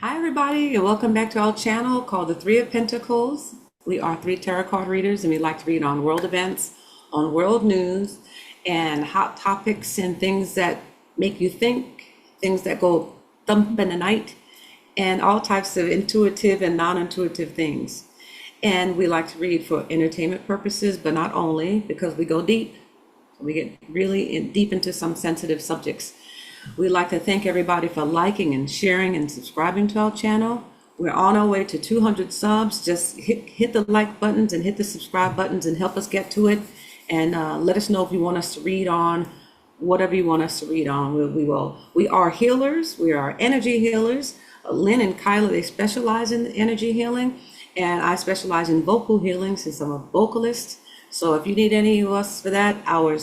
Hi, everybody, and welcome back to our channel called the Three of Pentacles. We are three tarot card readers, and we like to read on world events, on world news, and hot topics and things that make you think, things that go thump in the night, and all types of intuitive and non-intuitive things. And we like to read for entertainment purposes, but not only, because we go deep. We get really deep into some sensitive subjects. We'd like to thank everybody for liking and sharing and subscribing to our channel. We're on our way to 200 subs. Just hit the like buttons and hit the subscribe buttons and help us get to it. And let us know if you want us to read on whatever you want us to read on. We will. We are healers. We are energy healers. Lynn and Kaila, they specialize in energy healing. And I specialize in vocal healing since I'm a vocalist. So if you need any of us for that, our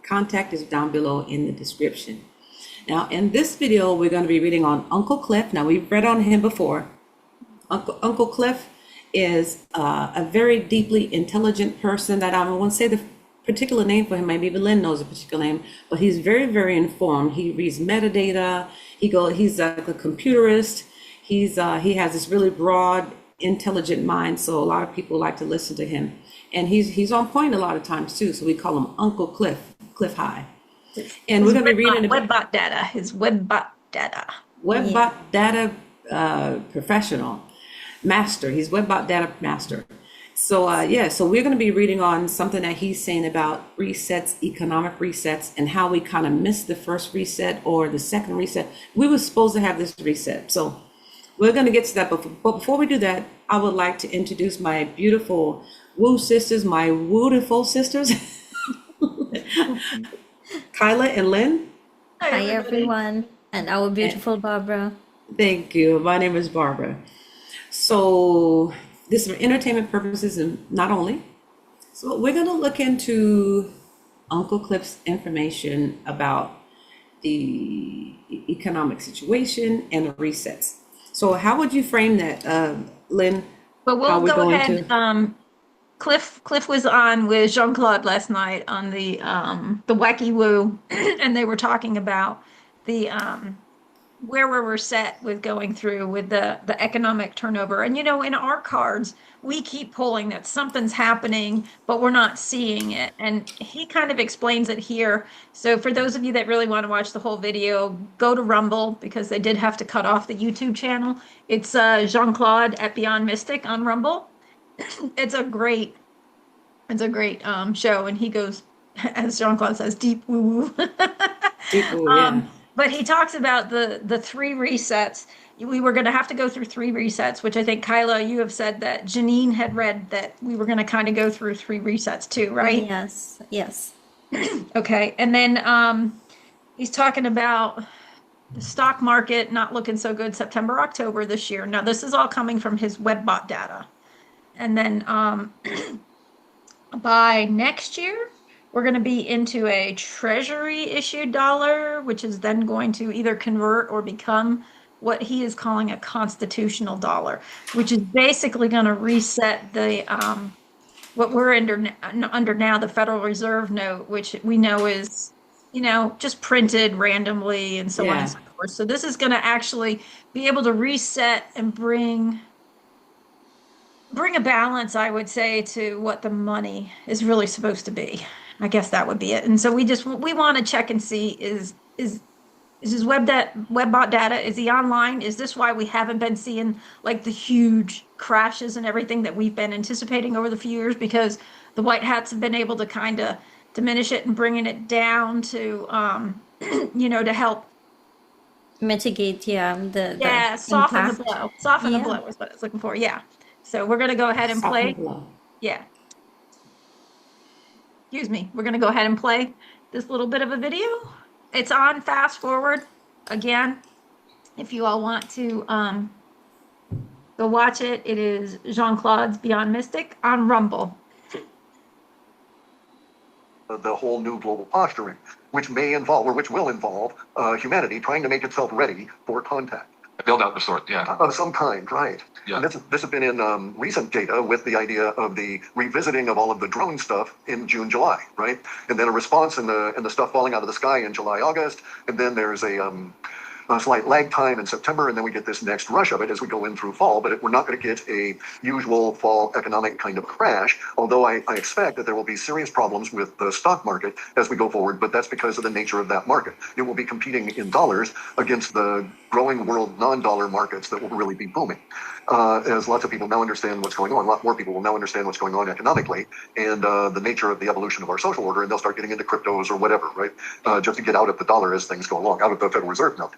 contact is down below in the description. Now, in this video, we're going to be reading on Uncle Clif. Now, we've read on him before. Uncle Clif is a very deeply intelligent person that I won't say the particular name for him. Maybe Lynn knows a particular name, but he's very, very informed. He reads metadata. He's a computerist. He has this really broad, intelligent mind. So a lot of people like to listen to him. And he's on point a lot of times too. So we call him Uncle Clif High. And we're going to be reading Webbot data. His Webbot data. Webbot data professional master. He's Webbot data master. So so we're going to be reading on something that he's saying about resets, economic resets, and how we kind of missed the first reset or the second reset. We were supposed to have this reset. So we're going to get to that. But before we do that, I would like to introduce my beautiful woo sisters, my wootiful sisters, Kaila and Lynn. Hi, Hi everyone, and our beautiful Barbara. Thank you. My name is Barbara. So this is for entertainment purposes and not only. So we're going to look into Uncle Clif's information about the economic situation and the resets. So how would you frame that, Lynn? But How we'll we go going ahead. to? Cliff was on with Jean-Claude last night on the Wacky Woo, and they were talking about the where we're set with going through with the economic turnover. And in our cards, we keep pulling that something's happening, but we're not seeing it. And he kind of explains it here. So for those of you that really want to watch the whole video, go to Rumble because they did have to cut off the YouTube channel. It's Jean-Claude at Beyond Mystic on Rumble. It's a great show, and he goes, as Jean-Claude says, deep woo woo. People, yeah. But he talks about the three resets. We were going to have to go through three resets, which I think, Kaila, you have said that Janine had read that we were going to kind of go through three resets too, right? Yes, yes. Okay. And then he's talking about the stock market not looking so good September, October this year. Now, this is all coming from his Webbot data. And then by next year, we're going to be into a treasury issued dollar, which is then going to either convert or become what he is calling a constitutional dollar, which is basically going to reset the what we're under now, the Federal Reserve note, which we know is just printed randomly and so on and so forth. So this is going to actually be able to reset and bring a balance, I would say, to what the money is really supposed to be. I guess that would be it. And so we want to check and see is his Webbot data, is he online? Is this why we haven't been seeing like the huge crashes and everything that we've been anticipating over the few years, because the white hats have been able to kind of diminish it and bringing it down to to help Mitigate, soften the impact. blow. Soften the Yeah. blow is what I was looking for. Yeah. So we're going to go ahead and Soften the play. blow. Yeah. Excuse me. We're going to go ahead and play this little bit of a video. It's on fast forward again. If you all want to go watch it, it is Jean-Claude's Beyond Mystic on Rumble. The whole new global posturing, which may involve, or which will involve, humanity trying to make itself ready for contact. A build out of sort, yeah. Of some kind, right. Yeah. And this has been in recent data with the idea of the revisiting of all of the drone stuff in June, July, right? And then a response in the stuff falling out of the sky in July, August. And then there's a slight lag time in September, and then we get this next rush of it as we go in through fall. But we're not going to get a usual fall economic kind of crash, although I expect that there will be serious problems with the stock market as we go forward, but that's because of the nature of that market. It will be competing in dollars against the growing world non-dollar markets that will really be booming. As lots of people now understand what's going on, a lot more people will now understand what's going on economically and the nature of the evolution of our social order, and they'll start getting into cryptos or whatever, right? Just to get out of the dollar as things go along, out of the Federal Reserve note.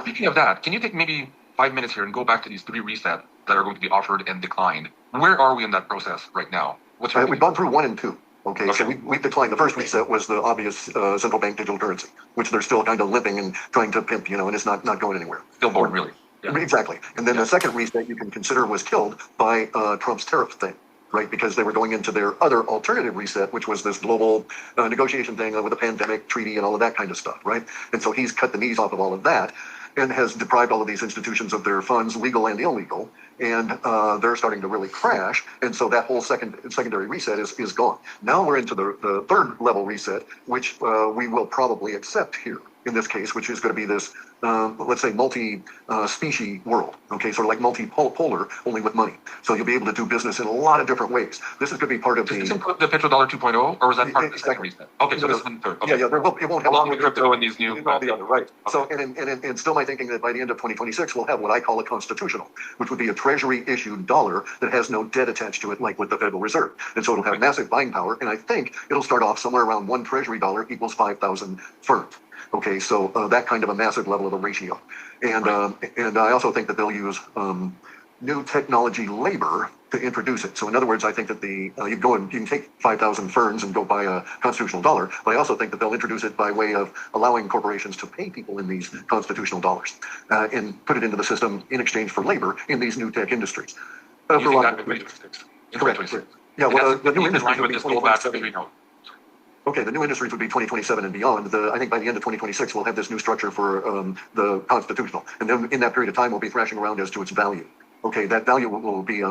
Speaking of that, can you take maybe 5 minutes here and go back to these 3 resets that are going to be offered and declined? Where are we in that process right now? What's We've gone through 1 and 2. Okay, so we've declined. The first reset was the obvious central bank digital currency, which they're still kind of limping and trying to pimp, and it's not going anywhere. Stillborn, really. Yeah. Exactly. And then the second reset you can consider was killed by Trump's tariff thing, right? Because they were going into their other alternative reset, which was this global negotiation thing with the pandemic treaty and all of that kind of stuff, right? And so he's cut the knees off of all of that and has deprived all of these institutions of their funds, legal and illegal, and they're starting to really crash. And so that whole secondary reset is gone. Now we're into the third level reset, which we will probably accept here in this case, which is going to be this, let's say, multi-species world, okay, sort of like multipolar, only with money. So you'll be able to do business in a lot of different ways. This is going to be part of Does this include the petrodollar 2.0, or was that part of the second reset? Okay, so this is the third. Okay. Yeah, it won't have along with crypto and these new. The other, right. Okay. So, and still my thinking that by the end of 2026, we'll have what I call a constitutional, which would be a treasury issued dollar that has no debt attached to it, like with the Federal Reserve. And so it'll have massive buying power. And I think it'll start off somewhere around 1 treasury dollar equals 5,000 firms. Okay, so that kind of a massive level of a ratio. And I also think that they'll use new technology labor to introduce it. So in other words, I think that you can take 5,000 ferns and go buy a constitutional dollar, but I also think that they'll introduce it by way of allowing corporations to pay people in these constitutional dollars and put it into the system in exchange for labor in these new tech industries. You think that could be fixed in 2026? Yeah, well, the new industries would be 2027. Okay, the new industries would be 2027 and beyond. I think by the end of 2026, we'll have this new structure for the constitutional. And then in that period of time, we'll be thrashing around as to its value. Okay, that value will be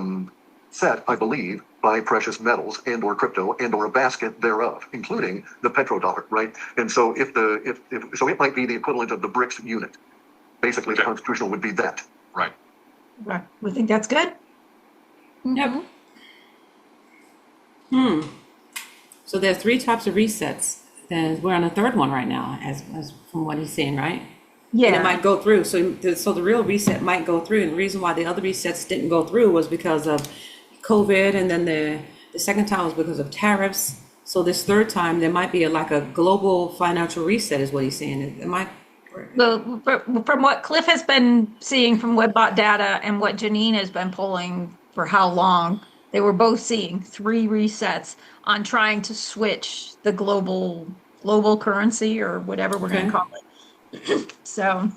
set, I believe, by precious metals and or crypto and or a basket thereof, including the petrodollar, right? And so so it might be the equivalent of the BRICS unit. Basically, the constitutional would be that. Right. Right. We think that's good? Yep. So there are 3 types of resets. Then we're on the third one right now, as from what he's saying, right? Yeah. And it might go through. So the real reset might go through. And the reason why the other resets didn't go through was because of COVID, and then the second time was because of tariffs. So this third time, there might be like a global financial reset, is what he's saying. It might. Well, from what Clif has been seeing from WebBot data and what Janine has been pulling for how long, they were both seeing 3 resets on trying to switch the global currency or whatever we're going to call it. So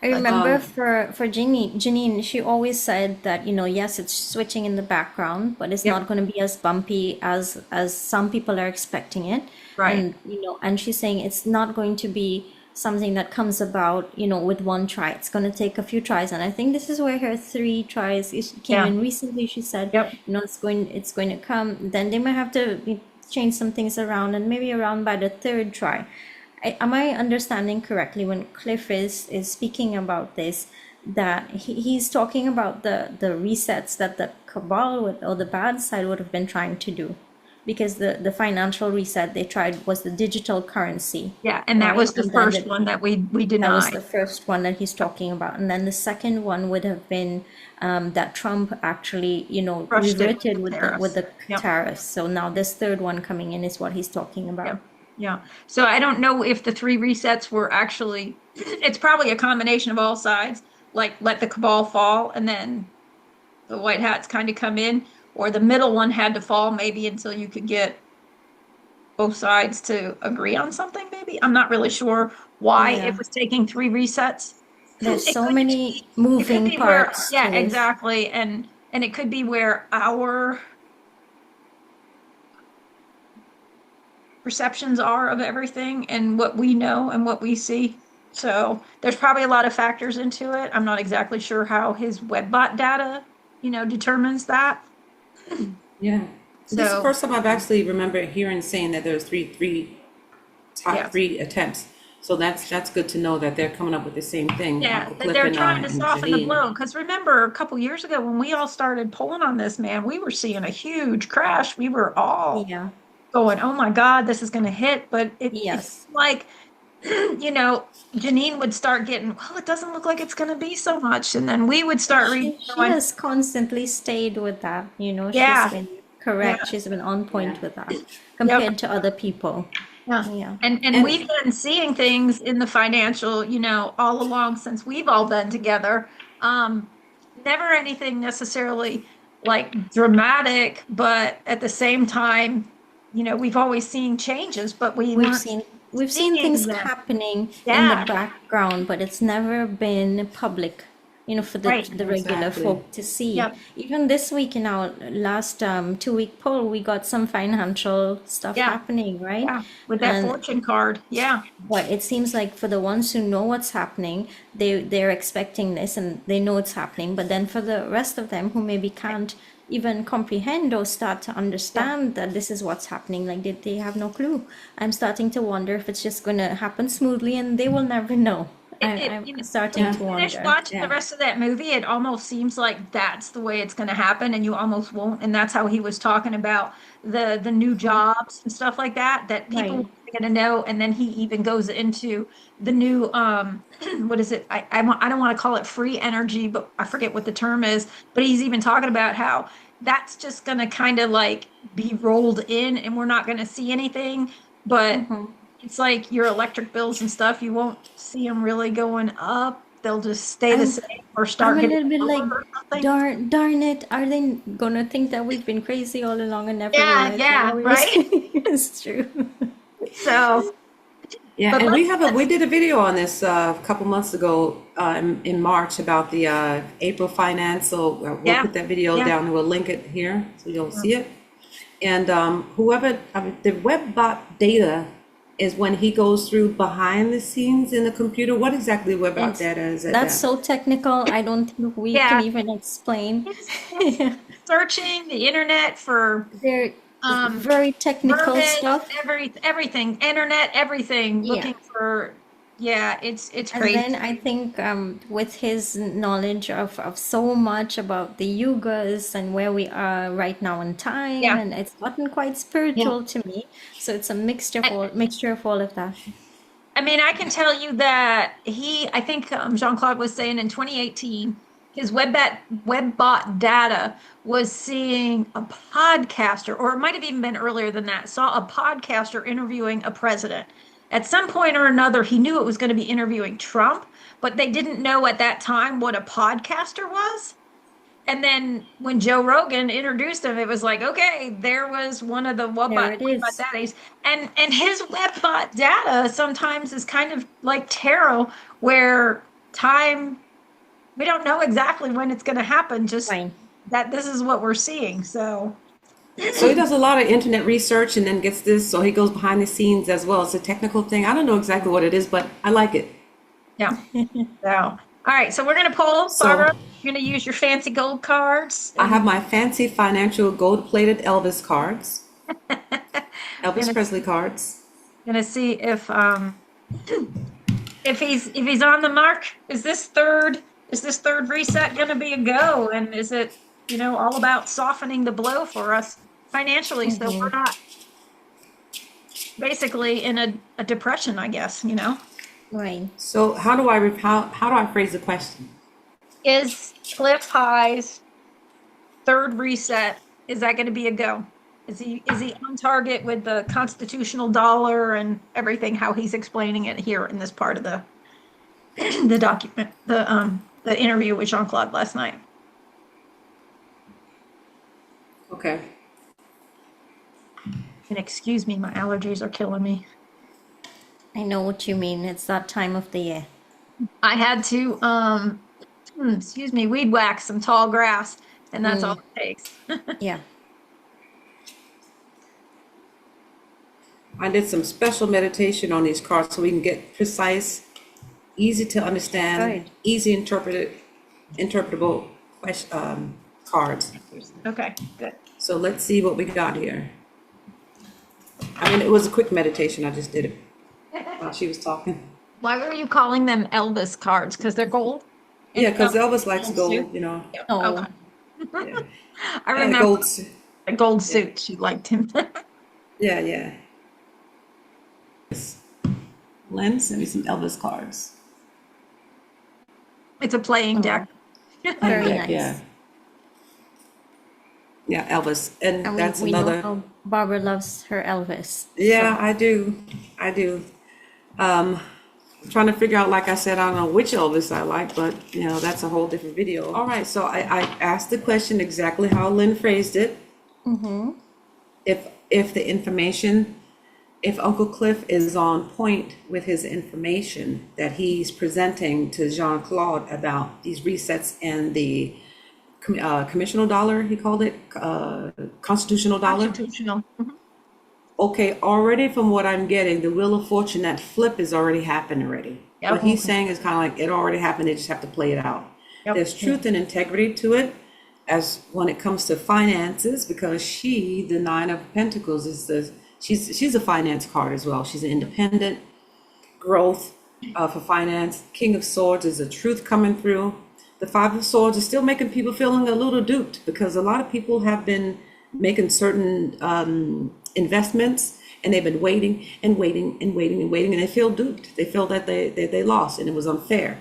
I remember for Janine, she always said that, yes, it's switching in the background, but it's not going to be as bumpy as some people are expecting it. Right. And, and she's saying it's not going to be something that comes about, with one try. It's going to take a few tries. And I think this is where her 3 tries came in recently. She said, it's going to come. Then they might have to change some things around, and maybe around by the 3rd try. Am I understanding correctly when Clif is speaking about this, that he's talking about the resets that the cabal or the bad side would have been trying to do? Because the financial reset they tried was the digital currency. Yeah, and that was the first one that we denied. That was the first one that he's talking about. And then the second one would have been that Trump actually, reverted with the tariffs. So now this third one coming in is what he's talking about. Yeah. So I don't know if the 3 resets were actually, it's probably a combination of all sides, like let the cabal fall and then the white hats kind of come in, or the middle one had to fall maybe until you could get both sides to agree on something, maybe. I'm not really sure why it was taking 3 resets. There's so many moving parts. Exactly. And it could be where our perceptions are of everything and what we know and what we see. So there's probably a lot of factors into it. I'm not exactly sure how his WebBot data, determines that. Yeah. So this is the first time I've actually remember hearing saying that there's three attempts. So that's good to know that they're coming up with the same thing. Yeah, Uncle that Cliff they're and, trying to and soften the Janine. blow. Because remember, a couple years ago when we all started pulling on this, man, we were seeing a huge crash. We were all Yeah. going, "Oh my God, this is going to hit." But it's Yes. like, Janine would start getting, well, it doesn't look like it's going to be so much, and then we would start reading, She going, has constantly stayed with that, she's yeah, been yeah, correct. She's been on point Yeah. with that yep. compared to other people. Yeah. Yeah. And we've been seeing things in the financial, all along since we've all been together. Never anything necessarily like dramatic, but at the same time, we've always seen changes, but we We've weren't seen we've seen seeing things them. happening in the Yeah, background, but it's never been public, for right. the regular Exactly. folk to see. Yep. Even this week in our last 2-week poll, we got some financial stuff Yeah. happening, right? Yeah. With that And fortune card. Yeah. but it seems like for the ones who know what's happening, they're expecting this and they know it's happening. But then for the rest of them who maybe can't even comprehend or start to understand that this is what's happening, like they have no clue. I'm starting to wonder if it's just going to happen smoothly and they will never know. I'm starting to Finish wonder. watching the rest of that movie, it almost seems like that's the way it's going to happen, and you almost won't. And that's how he was talking about the new jobs and stuff like that people Right. are going to know. And then he even goes into the new what is it? I don't want to call it free energy, but I forget what the term is. But he's even talking about how that's just going to kind of like be rolled in, and we're not going to see anything, but. It's like your electric bills and stuff, you won't see them really going up. They'll just stay the same or start I'm a getting little bit lower like, or something. darn it, are they gonna think that we've been crazy all along and never Yeah, realized yeah, that we were right? It's true. So, Yeah, but and we did a video on this a couple months ago in March about the April finance. So we'll Yeah, put that video yeah. down and we'll link it here so you'll see it. And the WebBot data is when he goes through behind the scenes in the computer. What exactly WebBot It's- data is it? That's so technical, I don't think we Yeah. can even explain. He's searching the internet for They're very technical verbiage, stuff. everything, internet, everything, Yeah. looking for, it's And crazy. then I think with his knowledge of so much about the yugas and where we are right now in time, Yeah. and it's gotten quite spiritual to me. So it's a mixture of all of that. I mean, I can tell you that I think Jean-Claude was saying in 2018, his WebBot data was seeing a podcaster, or it might have even been earlier than that, saw a podcaster interviewing a president. At some point or another, he knew it was going to be interviewing Trump, but they didn't know at that time what a podcaster was. And then when Joe Rogan introduced him, it was like, okay, there was one of the There it is. WebBot data. And his WebBot data sometimes is kind of like tarot, where we don't know exactly when it's going to happen, just Fine. that this is what we're seeing. So So he does a lot of internet research and then gets this. So he goes behind the scenes as well. It's a technical thing. I don't know exactly what it is, but I like it. yeah. So all right, so we're going to pull, Barbara. You're going to use your fancy gold cards. I have my fancy financial gold-plated Elvis cards, Elvis Presley cards. Going to see if he's on the mark. Is this third reset going to be a go? And is it, all about softening the blow for us financially, so we're not basically in a depression, I guess, Right. So how do I phrase the question? Is Clif High's third reset, is that going to be a go? Is he on target with the constitutional dollar and everything, how he's explaining it here in this part of the document, the interview with Jean-Claude last night? Okay. And excuse me, my allergies are killing me. I know what you mean. It's that time of the year. I had to weed whack some tall grass, and that's all it takes. Yeah. I did some special meditation on these cards so we can get precise, easy to understand, Right. easy interpretable cards. Okay, good. So let's see what we got here. I mean, it was a quick meditation. I just did it while she was talking. Why are you calling them Elvis cards? Because they're gold? Yeah, because Elvis Elvis likes gold gold, suit? you know. Oh, Okay. Yeah. I And a remember gold, the gold suit. She liked him. yeah. Lynn, send me some Elvis cards. It's a playing deck. very Deck, nice. yeah. Yeah, Elvis. And And that's we know another. how Barbara loves her Elvis. Yeah, So, I do. I do. Trying to figure out, like I said, I don't know which Elvis I like, but you know, that's a whole different video. All right, so I asked the question exactly how Lynn phrased it. If the information, if Uncle Cliff is on point with his information that he's presenting to Jean-Claude about these resets and the commissional dollar, he called it, constitutional dollar. Constitutional. Okay, already from what I'm getting, the Wheel of Fortune, that flip has already happened already. Yep. What he's saying is kind of like it already happened, they just have to play it out. Yep. There's truth and integrity to it as when it comes to finances, because she, the Nine of Pentacles, she's a finance card as well. She's an independent growth for finance. King of Swords is the truth coming through. The Five of Swords is still making people feeling a little duped because a lot of people have been making certain investments and they've been waiting and waiting and waiting and waiting, and they feel duped. They feel that they lost and it was unfair.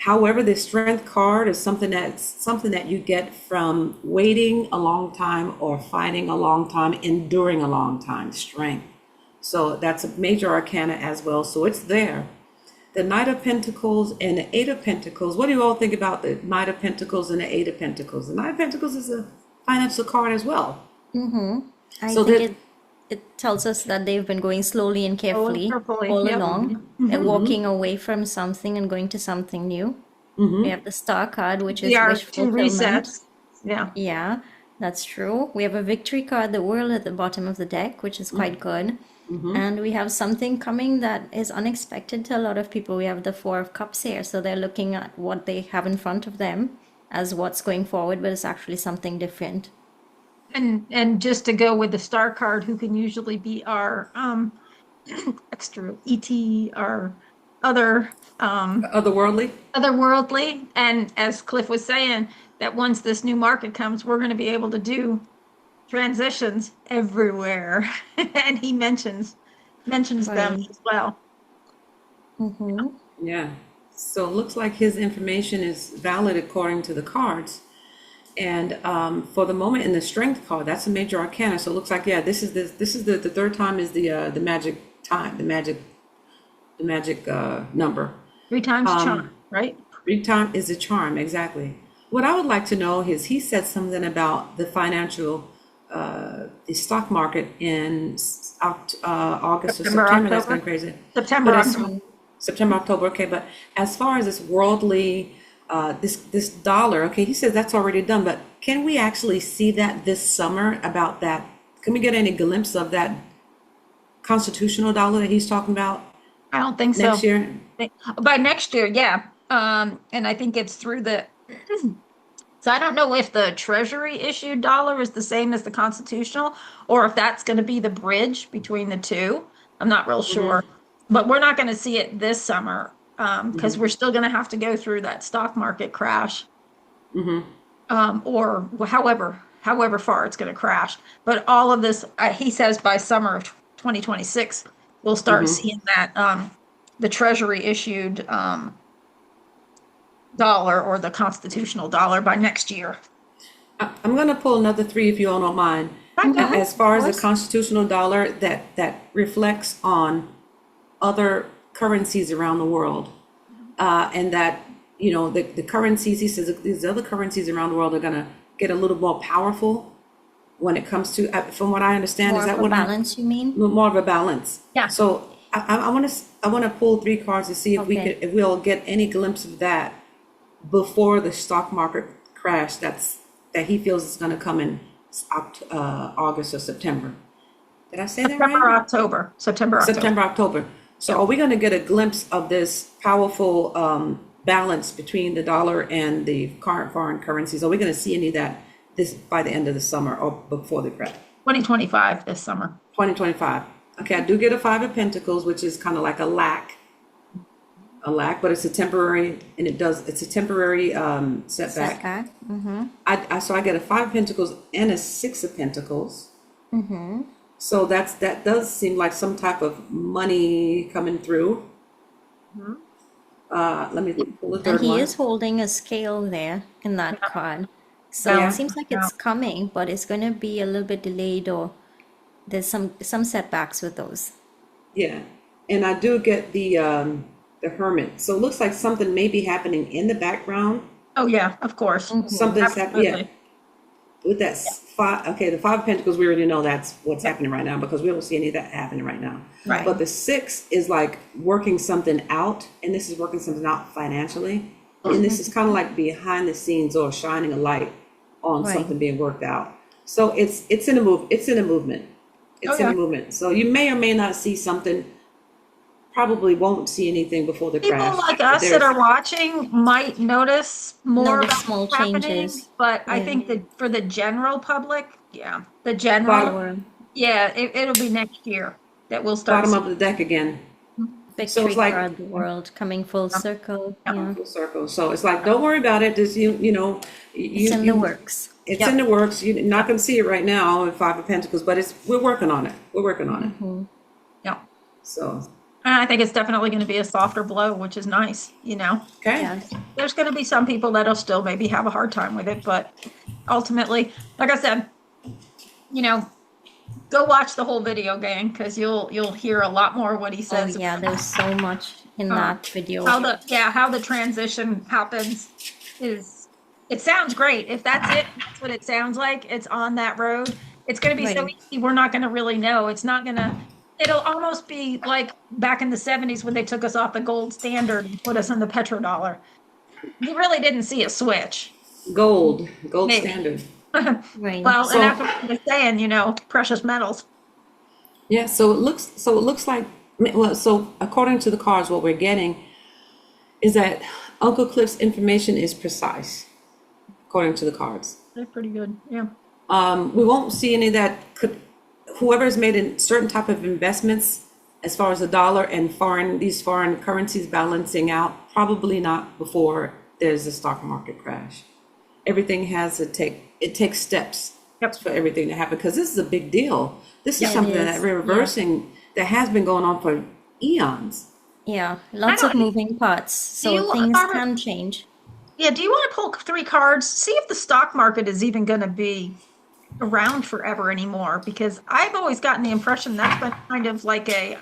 However, the Strength card is something that you get from waiting a long time or fighting a long time, enduring a long time. Strength. So that's a major arcana as well. So it's there. The Knight of Pentacles and the Eight of Pentacles. What do you all think about the Knight of Pentacles and the Eight of Pentacles? The Knight of Pentacles is a financial card as well. I So think it tells us that they've been going slowly and carefully carefully, all yep. along. They're walking away from something and going to something new. We have the Star card, which is There are wish two fulfillment. resets. Yeah. Yeah, that's true. We have a victory card, the world at the bottom of the deck, which is quite good. And we have something coming that is unexpected to a lot of people. We have the Four of Cups here. So they're looking at what they have in front of them as what's going forward, but it's actually something different. And just to go with the star card, who can usually be our extra ET, our other otherworldly. And as Cliff was saying, that once this new market comes, we're going to be able to do transitions everywhere. And he mentions them Right. as well. Yeah. So it looks like his information is valid according to the cards. And for the moment in the Strength card, that's a major arcana. So it looks like, yeah, this is the third time is the magic time, the magic number. 3 times charm, right? 3 time is a charm, exactly. What I would like to know is he said something about the financial, the stock market in August or September. That's kind of crazy. September, But as- October. September, October, okay. But as far as this worldly, this dollar, okay, he says that's already done. But can we actually see that this summer about that? Can we get any glimpse of that constitutional dollar that he's talking about I don't think next so. year? By next year, yeah. And I think it's through the. So I don't know if the Treasury issued dollar is the same as the constitutional, or if that's going to be the bridge between the two. I'm not real sure, but we're not going to see it this summer because we're still going to have to go through that stock market crash, or however far it's going to crash. But all of this, he says, by summer of 2026, we'll start seeing that the Treasury issued dollar or the constitutional dollar by next year. I'm going to pull another 3 if you all don't mind. As far as the constitutional dollar that reflects on other currencies around the world, and that, you know, the currencies, he says these other currencies around the world are going to get a little more powerful when it comes to, from what I understand, More is that of a what balance, you mean? more of a balance? Yeah. So I want to pull 3 cards to see if Okay. we'll get any glimpse of that before the stock market crash that he feels is going to come in August or September. Did I say that September, right? October. September, October. So are we going to get a glimpse of this powerful balance between the dollar and the current foreign currencies? Are we going to see any of that by the end of the summer or before the crash? 2025 this summer. 2025. Okay, I do get a Five of Pentacles, which is kind of like a lack, but it's a temporary, and it's a temporary setback. Setback. So I get a Five of Pentacles and a Six of Pentacles. So that does seem like some type of money coming through. Let me pull the And third he one. is holding a scale there in that card. So Yeah. it seems like it's coming, but it's going to be a little bit delayed, or there's some setbacks with those. Yeah, and I do get the Hermit. So it looks like something may be happening in the background. Oh, yeah, of course. Something's happening. Yeah, Absolutely. with that five. Okay, the Five of Pentacles, we already know that's what's happening right now because we don't see any of that happening right now. Right. But the Six is like working something out, and this is working something out financially, and this is kind of like behind the scenes or shining a light on Right. something being worked out. So it's in a movement. It's in a movement. So you may or may not see something. Probably won't see anything before the People crash. like us that are watching might notice more Notice about small what's happening, changes. but I Yeah. think that for the general public, the general, Bottom, it'll be next year that we'll start bottom of seeing. the deck again. Victory it's like- card, the world coming full circle. Yeah. Full circle. So it's like, don't worry about it. Just you know, It's in the works. It's in the works. You're not going to see it right now in Five of Pentacles, but we're working on it. We're working on it. Yeah. So And I think it's definitely going to be a softer blow, which is nice, okay. Yeah. There's going to be some people that'll still maybe have a hard time with it, but ultimately, like I said, go watch the whole video, gang, because you'll hear a lot more of what he Oh says. yeah, there's so much in that video. How the transition happens is, it sounds great. If that's it, that's what it sounds like. It's on that road. It's going to be so Right. easy. We're not going to really know. It'll almost be like back in the 70s when they took us off the gold standard and put us in the petrodollar. You really didn't see a switch. Gold Maybe. standard. Right. Well, So- and that's what they're saying, precious metals. Yeah. So it looks like, well, so according to the cards, what we're getting is that Uncle Cliff's information is precise, according to the cards. They're pretty good. Yeah. We won't see any that whoever has made a certain type of investments as far as the dollar and these foreign currencies balancing out, probably not before there's a stock market crash. Everything it takes steps for everything to happen because this is a big deal. This is Yeah, it something is. that we're reversing that has been going on for eons. Yeah, lots of moving parts, so things can change. Yeah. Do you want to pull 3 cards? See if the stock market is even going to be around forever anymore, because I've always gotten the impression that's been kind of like a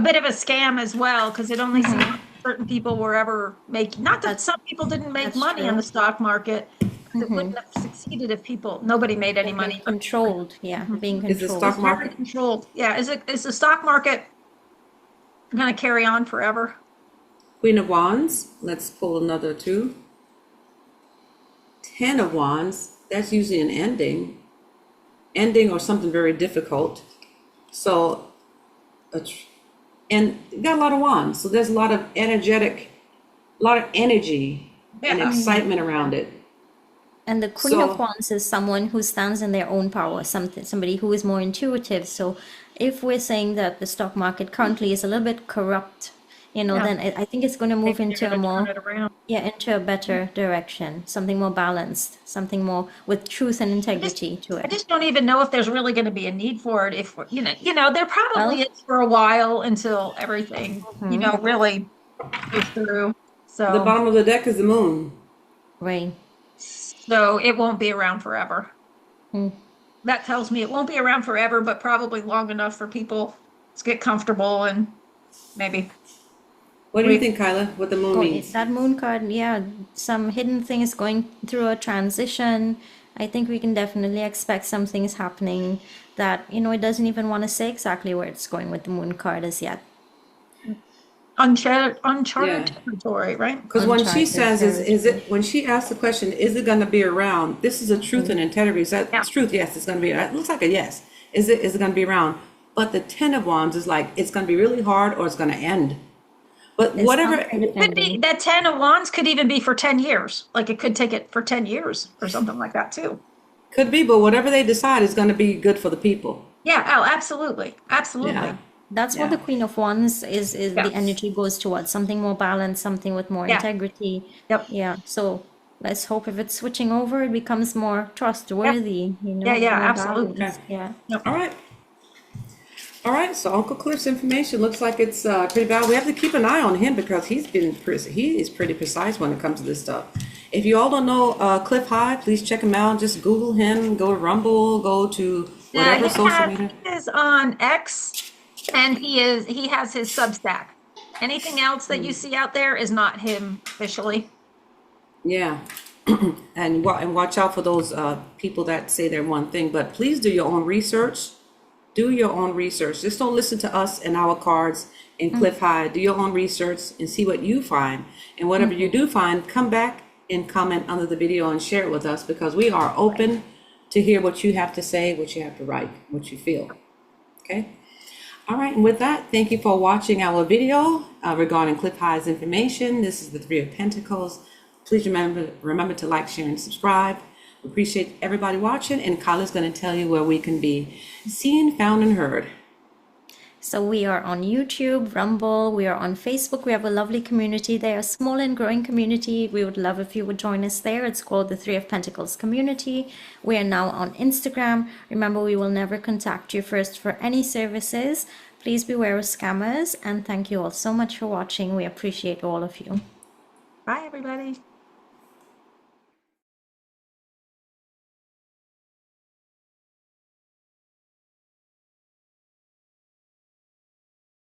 bit of a scam as well, because it only seems like certain people were ever making, not that some people didn't make that's money true. on the stock market. It wouldn't have succeeded if nobody made any money. Being controlled, yeah, being Is the controlled. stock Very market controlled. Yeah. Is the stock market going to carry on forever? Queen of Wands? Let's pull another 2. 10 of Wands. That's usually an ending or something very difficult. So, and you got a lot of wands, so there's a lot of energy and Yeah. excitement around it. And the Queen So- of Wands is someone who stands in their own power, somebody who is more intuitive. So if we're saying that the stock market currently is a little bit corrupt, then I think it's going to move into a more, into a better direction, something more balanced, something more with truth and integrity to I it. just don't even know if there's really going to be a need for it. If there probably Well- is for a while until everything, really goes through. The So, bottom of the deck is the moon. Right. so it won't be around forever. Hmm. That tells me it won't be around forever, but probably long enough for people to get comfortable and maybe. What do you think, Kyla, what the moon means? That moon card, yeah, some hidden things going through a transition. I think we can definitely expect some things happening that, it doesn't even want to say exactly where it's going with the moon card as yet. Uncharted Yeah. territory, right? Because when she Uncharted says, when she asks the question, is it going to be around? This is a truth and integrity. Is that Yeah. truth? Yes, it's going to be. It looks like a yes. Is it going to be around? But the 10 of Wands is like, it's going to be really hard or it's going to end. But It's whatever, not kind of Could be ending. that 10 of Wands could even be for 10 years. Like it could take it for 10 years or something like that too. could be, but whatever they decide is going to be good for the people. Yeah, oh, absolutely, absolutely. Yeah. That's what the Yeah. Queen of Wands is Yeah. the energy goes towards something more balanced, something with more Yeah. integrity. Yep. Yeah. So let's hope if it's switching over, it becomes more trustworthy, Yeah, yeah, more absolutely. Okay. balanced. Yeah. Yep. All right. All right. So Uncle Cliff's information looks like it's pretty bad. We have to keep an eye on him because he is pretty precise when it comes to this stuff. If you all don't know Clif High, please check him out. Just Google him. Go to Rumble. Go to whatever social media. He is on X, and he has his Substack. Anything else that you see out there is not him officially. Yeah. And watch out for those people that say they're one thing. But please do your own research. Do your own research. Just don't listen to us and our cards and Clif High. Do your own research and see what you find. And whatever you do find, come back and comment under the video and share it with us because we are open to hear what you have to say, what you have to write, what you feel. Okay? All right, and with that, thank you for watching our video regarding Clif High's information. This is the Three of Pentacles. Please remember to like, share, and subscribe. We appreciate everybody watching, and Kaila's going to tell you where we can be seen, found, and heard. So we are on YouTube, Rumble, we are on Facebook. We have a lovely community there, a small and growing community. We would love if you would join us there. It's called the Three of Pentacles community. We are now on Instagram. Remember, we will never contact you first for any services. Please beware of scammers, and thank you all so much for watching. We appreciate all of you. Bye, everybody.